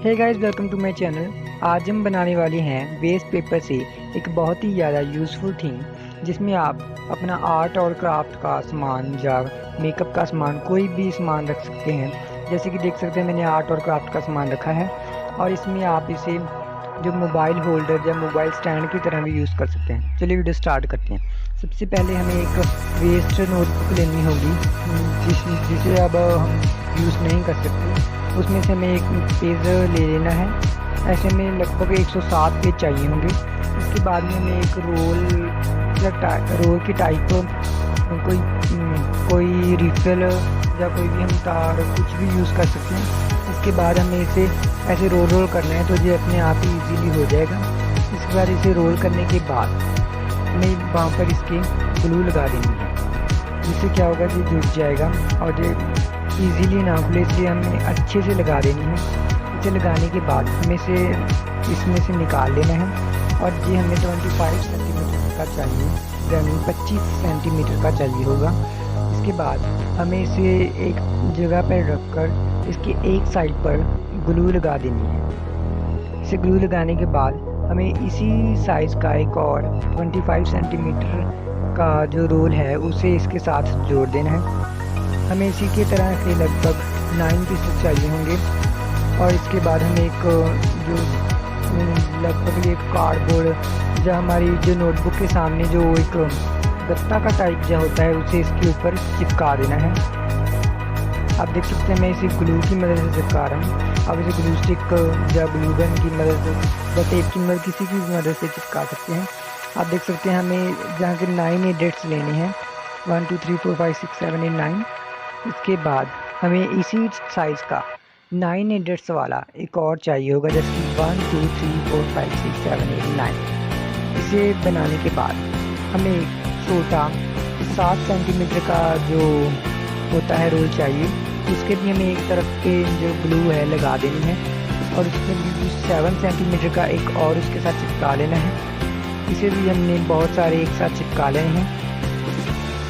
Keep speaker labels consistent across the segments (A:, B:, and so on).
A: Hey guys, welcome to my channel. आज हम बनाने वाले हैं वेस्ट पेपर से एक बहुत ही ज़्यादा यूज़फुल थिंग, जिसमें आप अपना आर्ट और क्राफ्ट का सामान या मेकअप का सामान, कोई भी सामान रख सकते हैं। जैसे कि देख सकते हैं मैंने आर्ट और क्राफ्ट का सामान रखा है, और इसमें आप इसे जो मोबाइल होल्डर या मोबाइल स्टैंड की तरह भी यूज़ कर सकते हैं। चलिए वीडियो स्टार्ट करते हैं। सबसे पहले हमें एक वेस्ट नोटबुक लेनी होगी जिसे अब हम यूज़ नहीं कर सकते। उसमें से हमें एक पेज ले लेना है। ऐसे में लगभग 107 पेज चाहिए होंगे। उसके बाद में हमें एक रोल की टाइप कोई रिफिल या कोई भी हम तार कुछ भी यूज़ कर सकते हैं। इसके बाद हमें इसे ऐसे रोल करना है, तो ये अपने आप ही इजीली हो जाएगा। इसके बाद इसे रोल करने के बाद हमें वहाँ पर इसके ग्लू लगा देनी है, जिससे क्या होगा कि जुड़ जाएगा और ये इजीली ना खुले, इसलिए हमें अच्छे से लगा देनी है। इसे लगाने के बाद हमें इसे इसमें से निकाल लेना है, और ये हमें 25 सेंटीमीटर का चाहिए, यानी 25 सेंटीमीटर का चाहिए होगा। इसके बाद हमें इसे एक जगह पर रखकर इसके एक साइड पर ग्लू लगा देनी है। इसे ग्लू लगाने के बाद हमें इसी साइज़ का एक और 25 सेंटीमीटर का जो रोल है उसे इसके साथ जोड़ देना है। हमें इसी की तरह के लगभग 9 पीसेस चाहिए होंगे। और इसके बाद हमें एक जो लगभग एक कार्डबोर्ड या हमारी जो नोटबुक के सामने जो एक गत्ता का टाइप जो होता है उसे इसके ऊपर चिपका देना है। आप देख सकते हैं मैं इसे ग्लू की मदद से चिपका रहा हूँ। आप इसे ग्लू स्टिक या ग्लू गन की मदद से या टेप की मदद किसी की मदद से चिपका सकते हैं। आप देख सकते हैं हमें जहाँ के 9 एडिट्स लेने हैं, 1 2 3 4 5 6 7 8 9। इसके बाद हमें इसी साइज़ का 9 एडिट्स वाला एक और चाहिए होगा, जैसे कि 1 2 3 4 5 6 7 8 9। इसे बनाने के बाद हमें एक छोटा 7 सेंटीमीटर का जो होता है रोल चाहिए। उसके भी हमें एक तरफ पे जो ग्लू है लगा देनी है, और उसमें भी 7 सेंटीमीटर का एक और उसके साथ चिपका लेना है। इसे भी हमने बहुत सारे एक साथ चिपका लेने हैं।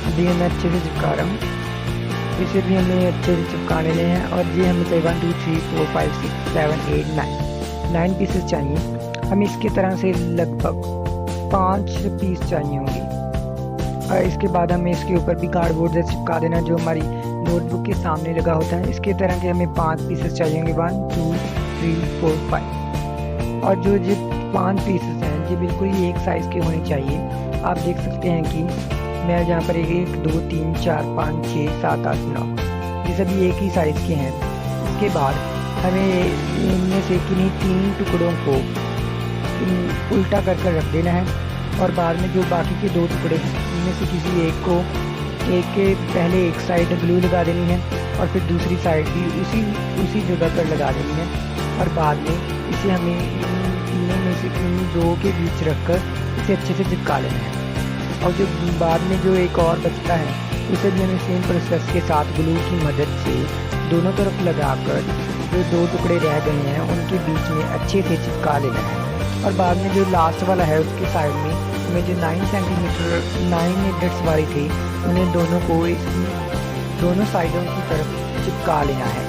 A: अभी मैं अच्छे से चिपका रहा हूँ। इसे भी हमें अच्छे से चिपका लेने हैं, और ये हमें चाहिए 1 2 3 4 5 6 7 8 9 पीसेस चाहिए। हमें इसके तरह से लगभग 5 पीस चाहिए होंगे। और इसके बाद हमें इसके ऊपर भी कार्डबोर्ड से चिपका देना, जो हमारी नोटबुक के सामने लगा होता है। इसके तरह के हमें 5 पीसेस चाहिए होंगे, 1 2 3 4 5। और जो ये 5 पीसेस हैं ये बिल्कुल ही एक साइज़ के होने चाहिए। आप देख सकते हैं कि मैं यहाँ पर 1 2 3 4 5 6 7 8 9 ये सभी एक ही साइज़ के हैं। इसके बाद हमें इनमें से किन्हीं 3 टुकड़ों को उल्टा कर रख देना है, और बाद में जो बाकी के 2 टुकड़े हैं इनमें से किसी एक को के पहले एक साइड ग्लू लगा देनी है, और फिर दूसरी साइड भी उसी जगह पर लगा देनी है। और बाद में इसे हमें तीनों में से किन्हीं 2 के बीच रखकर इसे अच्छे से चिपका लेना है। और जो बाद में जो एक और बचता है उसे भी हमें सेम प्रोसेस के साथ ग्लू की मदद से दोनों तरफ लगाकर जो 2 टुकड़े रह गए हैं उनके बीच में अच्छे से चिपका लेना है। और बाद में जो लास्ट वाला है उसके साइड में हमें जो 9 सेंटीमीटर 9 एडिट्स वाली थी उन्हें दोनों को इसकी दोनों साइडों की तरफ चिपका लेना है।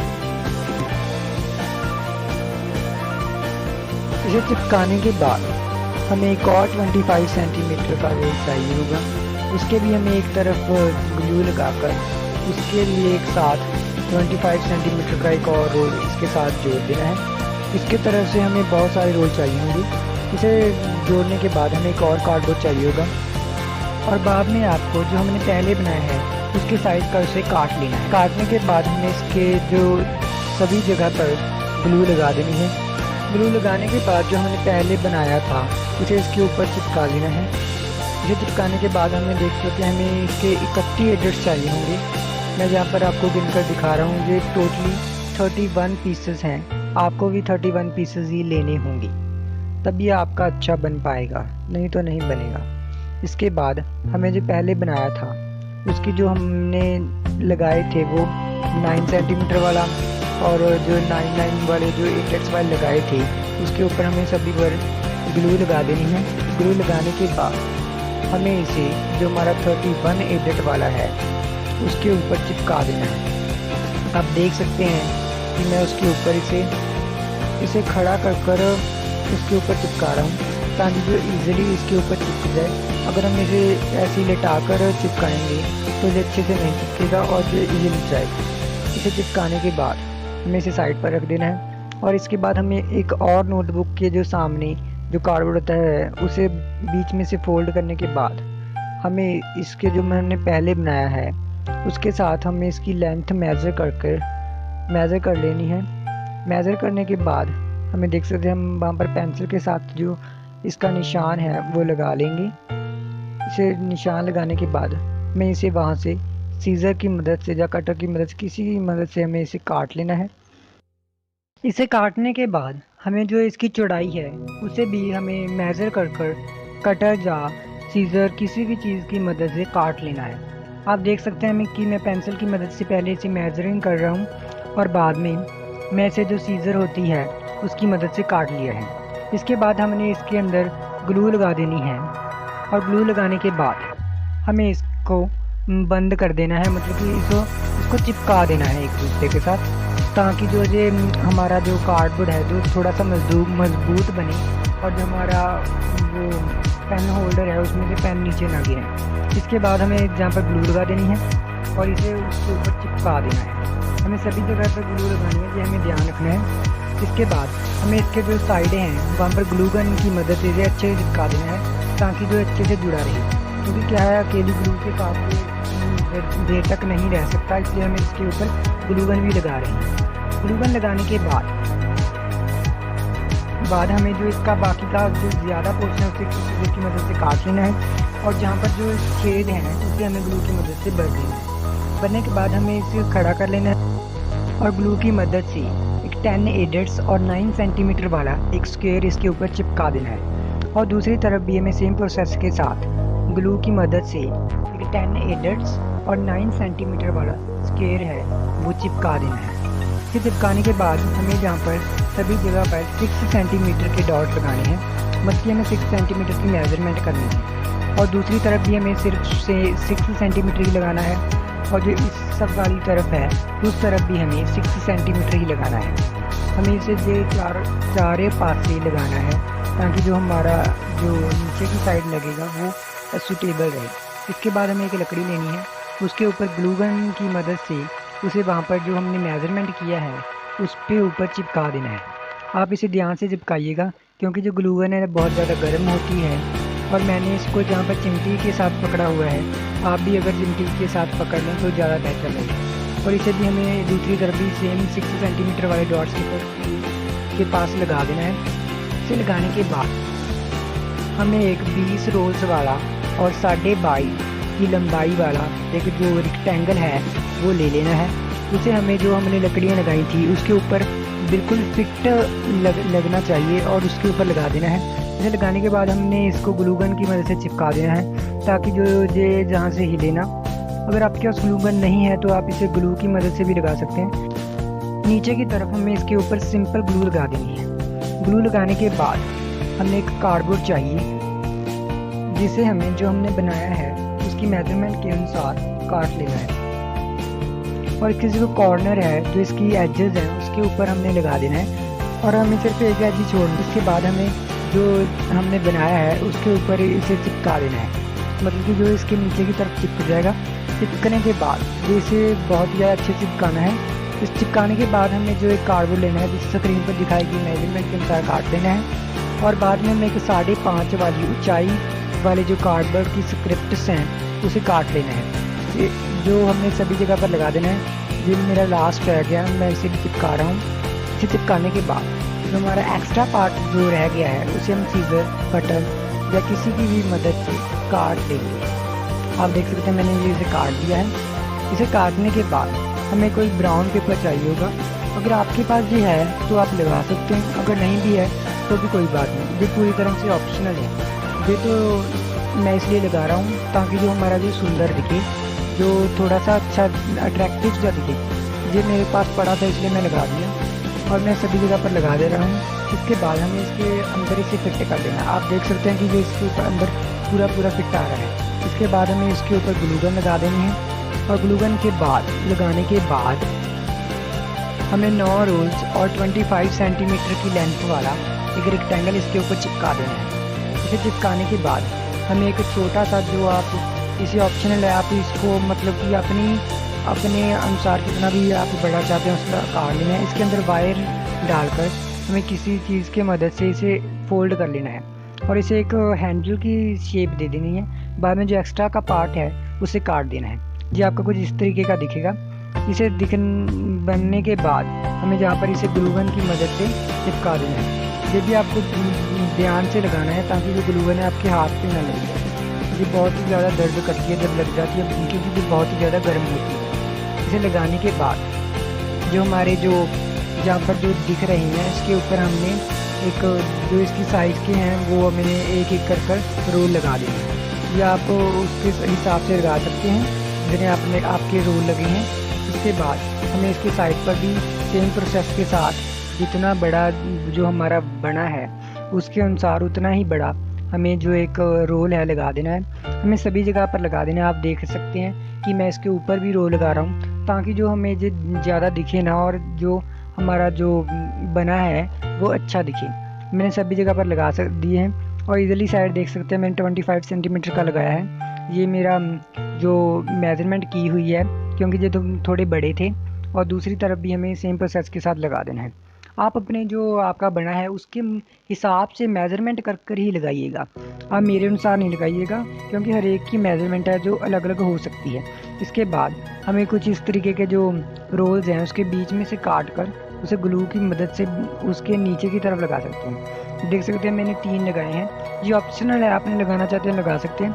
A: इसे चिपकाने के बाद हमें एक और 25 सेंटीमीटर का रोल चाहिए होगा। उसके भी हमें एक तरफ ग्लू लगाकर उसके लिए एक साथ 25 सेंटीमीटर का एक और रोल इसके साथ जोड़ देना है। इसके तरफ से हमें बहुत सारे रोल चाहिए होंगे। इसे जोड़ने के बाद हमें एक और कार्डबोर्ड चाहिए होगा, और बाद में आपको जो हमने पहले बनाया है उसके साइज़ का उसे काट लेना है। काटने के बाद हमें इसके जो सभी जगह पर ग्लू लगा देनी है। ग्लू लगाने के बाद जो हमने पहले बनाया था उसे इसके ऊपर चिपका लेना है। इसे चिपकाने के बाद हमें देख सकते हैं हमें इसके 31 एडिट्स चाहिए होंगे। मैं यहाँ पर आपको गिनकर दिखा रहा हूँ, ये टोटली 31 पीसेस हैं। आपको भी 31 पीसेस ही लेने होंगे, तभी आपका अच्छा बन पाएगा, नहीं तो नहीं बनेगा। इसके बाद हमें जो पहले बनाया था उसकी जो हमने लगाए थे वो 9 सेंटीमीटर वाला, और जो 9 वाले जो एडिट्स वाले लगाए थे उसके ऊपर हमें सभी पर ग्लू लगा देनी है। ग्लू लगाने के बाद हमें इसे जो हमारा 31 एडिट वाला है उसके ऊपर चिपका देना है। आप देख सकते हैं कि मैं उसके ऊपर इसे इसे खड़ा कर कर इसके ऊपर चिपका रहा हूँ ताकि जो इजीली इसके ऊपर चिपक जाए। अगर हम इसे ऐसे ही लेटा कर चिपकाएंगे तो ये अच्छे से नहीं चिपकेगा और जो इजीली जाएगा। इसे चिपकाने के बाद हमें इसे साइड पर रख देना है और इसके बाद हमें एक और नोटबुक के जो सामने जो कार्डबोर्ड होता है उसे बीच में से फोल्ड करने के बाद हमें इसके जो मैंने पहले बनाया है उसके साथ हमें इसकी लेंथ मेज़र कर लेनी है। मेज़र करने के बाद हमें देख सकते हैं हम वहाँ पर पेंसिल के साथ जो इसका निशान है वो लगा लेंगे। इसे निशान लगाने के बाद हमें इसे वहाँ से सीज़र की मदद से या कटर की मदद से किसी की मदद से हमें इसे काट लेना है। इसे काटने के बाद हमें जो इसकी चौड़ाई है उसे भी हमें मेज़र कर कटर या सीज़र किसी भी चीज़ की मदद से काट लेना है। आप देख सकते हैं कि मैं पेंसिल की मदद से पहले इसे मेजरिंग कर रहा हूँ और बाद में मैं इसे जो सीज़र होती है उसकी मदद से काट लिया है। इसके बाद हमने इसके अंदर ग्लू लगा देनी है और ग्लू लगाने के बाद हमें इसको बंद कर देना है, मतलब कि इसको चिपका देना है एक दूसरे के साथ ताकि जो ये हमारा जो कार्डबोर्ड है जो थोड़ा सा मजबूत बने और जो हमारा जो पेन होल्डर है उसमें से पेन नीचे ना गिरे। इसके बाद हमें जहाँ पर ग्लू लगा देनी है और इसे उसके ऊपर चिपका देना है। हमें सभी जगह पर ग्लू लगानी है, ये हमें ध्यान रखना है। इसके बाद हमें इसके जो साइडें हैं वहाँ पर ग्लू गन की मदद से इसे अच्छे से चिपका देना है ताकि जो अच्छे से जुड़ा रहे, क्योंकि क्या है अकेली ग्लू के साथ देर तक नहीं रह सकता, इसलिए हम इसके ऊपर ग्लू गन भी लगा रहे हैं। ग्लू गन लगाने के बाद हमें जो इसका बाकी का जो ज़्यादा पोर्शन है उसे सीज़र की मदद से काट लेना है और जहाँ पर जो छेद हैं उसे हमें ग्लू की मदद से भर देना है। भरने के बाद हमें इसे खड़ा कर लेना है और ग्लू की मदद से एक 10 एडर्स और 9 सेंटीमीटर वाला एक स्क्वायर इसके ऊपर चिपका देना है और दूसरी तरफ भी हमें सेम प्रोसेस के साथ ग्लू की मदद से एक 10 एडर्स और 9 सेंटीमीटर वाला स्क्वायर है वो चिपका देना है। इसे चिपकाने के बाद हमें जहाँ पर सभी जगह पर 6 सेंटीमीटर के डॉट लगाने हैं, मतलब हमें 6 सेंटीमीटर की मेजरमेंट करनी है और दूसरी तरफ भी हमें सिर्फ से 6 सेंटीमीटर ही लगाना है और जो इस सब वाली तरफ है उस तरफ भी हमें 6 सेंटीमीटर ही लगाना है। हमें इसे जो चारे पास से लगाना है ताकि जो हमारा जो नीचे की साइड लगेगा वो सूटेबल रहे। इसके बाद हमें एक लकड़ी लेनी है, उसके ऊपर ग्लू गन की मदद से उसे वहाँ पर जो हमने मेज़रमेंट किया है उस पे ऊपर चिपका देना है। आप इसे ध्यान से चिपकाइएगा क्योंकि जो ग्लू गन है बहुत ज़्यादा गर्म होती है और मैंने इसको जहाँ पर चिमटी के साथ पकड़ा हुआ है, आप भी अगर चिमटी के साथ पकड़ लें तो ज़्यादा बेहतर रहेगा। और इसे भी हमें दूसरी तरफ भी सेम 6 सेंटीमीटर वाले डॉट्स के पास लगा देना है। इसे लगाने के बाद हमें एक 20 रोल्स वाला और 22.5 की लंबाई वाला एक जो रेक्टेंगल है वो ले लेना है। उसे हमें जो हमने लकड़ियाँ लगाई थी उसके ऊपर बिल्कुल फिट लगना चाहिए और उसके ऊपर लगा देना है। इसे लगाने के बाद हमने इसको ग्लू गन की मदद से चिपका देना है ताकि जो ये जहाँ से हिले ना। अगर आपके पास ग्लू गन नहीं है तो आप इसे ग्लू की मदद से भी लगा सकते हैं। नीचे की तरफ हमें इसके ऊपर सिंपल ग्लू लगा देनी है। ग्लू लगाने के बाद हमें एक कार्डबोर्ड चाहिए जिसे हमें जो हमने बनाया है उसकी मेजरमेंट के अनुसार काट लेना है और किसी को कॉर्नर है जो इसकी एजेस हैं उसके ऊपर हमने लगा देना है और हमें सिर्फ एक एज ही छोड़ना। उसके बाद हमें जो हमने बनाया है उसके ऊपर इसे चिपका देना है, मतलब कि जो इसके नीचे की तरफ चिपक जाएगा। चिपकने के बाद जो इसे बहुत ही ज़्यादा अच्छे से चिपकाना है। इस चिपकाने के बाद हमें जो एक कार्डबोर्ड लेना है जिस स्क्रीन पर दिखाई गई मेजरमेंट के अनुसार काट देना है और बाद में हमें एक 5.5 वाली ऊंचाई वाले जो कार्डबोर्ड की स्क्रिप्ट्स हैं उसे काट लेना है। जो हमने सभी जगह पर लगा देना है। ये मेरा लास्ट रह गया, मैं इसे भी चिपका रहा हूँ। इसे चिपकाने के बाद जो हमारा एक्स्ट्रा पार्ट जो रह गया है उसे हम सीजर, कटर या किसी की भी मदद से काट देंगे। आप देख सकते हैं मैंने ये इसे काट दिया है। इसे काटने के बाद हमें कोई ब्राउन पेपर चाहिए होगा। अगर आपके पास ये है तो आप लगा सकते हैं, अगर नहीं भी है तो भी कोई बात नहीं, ये पूरी तरह से ऑप्शनल है। ये तो मैं इसलिए लगा रहा हूँ ताकि जो हमारा जो सुंदर दिखे, जो थोड़ा सा अच्छा अट्रैक्टिव सा दिखे। ये मेरे पास पड़ा था इसलिए मैं लगा दिया और मैं सभी जगह पर लगा दे रहा हूँ। इसके बाद हमें इसके अंदर इसे फिट कर देना। आप देख सकते हैं कि ये इसके ऊपर अंदर पूरा फिट आ रहा है। इसके बाद हमें इसके ऊपर ग्लू गन लगा देनी है और ग्लू गन के बाद लगाने के बाद हमें 9 रोल्स और 25 सेंटीमीटर की लेंथ वाला एक रेक्टेंगल इसके ऊपर चिपका देना है। इसे चिपकाने के बाद हमें एक छोटा सा, जो आप इसे ऑप्शनल है, आप इसको मतलब कि अपने अनुसार कितना भी आप बड़ा चाहते हैं उसका आकार लेना है। इसके अंदर वायर डालकर हमें किसी चीज़ की मदद से इसे फोल्ड कर लेना है और इसे एक हैंडल की शेप दे देनी है। बाद में जो एक्स्ट्रा का पार्ट है उसे काट देना है। ये आपका कुछ इस तरीके का दिखेगा। इसे बनने के बाद हमें जहाँ पर इसे ग्लू गन की मदद से चिपका देना है। ये भी आपको ध्यान से लगाना है ताकि जो ग्लू गन है आपके हाथ पे ना लगे। ये बहुत ही ज़्यादा दर्द करती है जब लग जाती है, क्योंकि ये बहुत ही ज़्यादा गर्म होती है। इसे लगाने के बाद जो हमारे जो जहाँ पर जो दिख रही हैं इसके ऊपर हमने एक जो इसकी साइज़ के हैं वो हमें एक एक कर रोल लगा देना है। ये आप उसके हिसाब से लगा सकते हैं जिन्हें आपके रोल लगे हैं। इसके बाद हमें इसके साइड पर भी सेम प्रोसेस के साथ जितना बड़ा जो हमारा बना है उसके अनुसार उतना ही बड़ा हमें जो एक रोल है लगा देना है। हमें सभी जगह पर लगा देना है। आप देख सकते हैं कि मैं इसके ऊपर भी रोल लगा रहा हूँ ताकि जो हमें जो ज़्यादा दिखे ना और जो हमारा जो बना है वो अच्छा दिखे। मैंने सभी जगह पर लगा दिए हैं और इधरली साइड देख सकते हैं मैंने 25 सेंटीमीटर का लगाया है। ये मेरा जो मेजरमेंट की हुई है क्योंकि ये तो थोड़े बड़े थे। और दूसरी तरफ भी हमें सेम प्रोसेस के साथ लगा देना है। आप अपने जो आपका बना है उसके हिसाब से मेज़रमेंट कर ही लगाइएगा। आप मेरे अनुसार नहीं लगाइएगा क्योंकि हर एक की मेज़रमेंट है जो अलग अलग हो सकती है। इसके बाद हमें कुछ इस तरीके के जो रोल्स हैं उसके बीच में से काट कर उसे ग्लू की मदद से उसके नीचे की तरफ लगा सकते हैं। देख सकते हैं मैंने 3 लगाए हैं। ये ऑप्शनल है, आपने लगाना चाहते हैं लगा सकते हैं,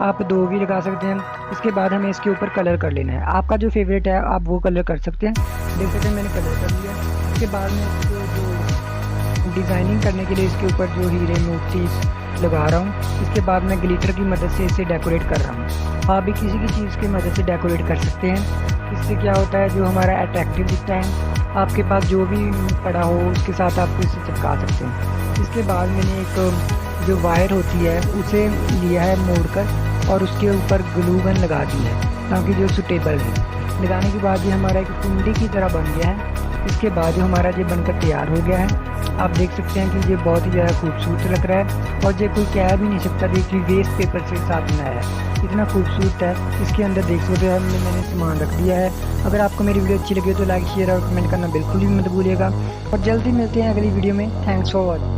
A: आप 2 भी लगा सकते हैं। इसके बाद हमें इसके ऊपर कलर कर लेना है। आपका जो फेवरेट है आप वो कलर कर सकते हैं। देख सकते हैं मैंने कलर कर लिया। इसके बाद में इसको जो डिज़ाइनिंग करने के लिए इसके ऊपर जो हीरे मोतीज लगा रहा हूँ। इसके बाद मैं ग्लिटर की मदद से इसे डेकोरेट कर रहा हूँ। आप भी किसी की चीज़ की मदद से डेकोरेट कर सकते हैं। इससे क्या होता है जो हमारा अट्रैक्टिव दिखता है। आपके पास जो भी पड़ा हो उसके साथ आप इसे चिपका सकते हैं। इसके बाद मैंने एक जो वायर होती है उसे लिया है मोड़कर और उसके ऊपर ग्लू गन लगा दी है ताकि जो सूटेबल है। लगाने के बाद ये हमारा एक कुंडी की तरह बन गया है। इसके बाद जो हमारा ये बनकर तैयार हो गया है। आप देख सकते हैं कि ये बहुत ही ज़्यादा खूबसूरत लग रहा है और ये कोई कह भी नहीं सकता देखिए वेस्ट पेपर से साथ बनाया है, इतना खूबसूरत है। इसके अंदर देख सकते हैं मैंने सामान रख दिया है। अगर आपको मेरी वीडियो अच्छी लगी तो लाइक शेयर और कमेंट करना बिल्कुल भी मत भूलिएगा और जल्दी मिलते हैं अगली वीडियो में। Thanks for watching.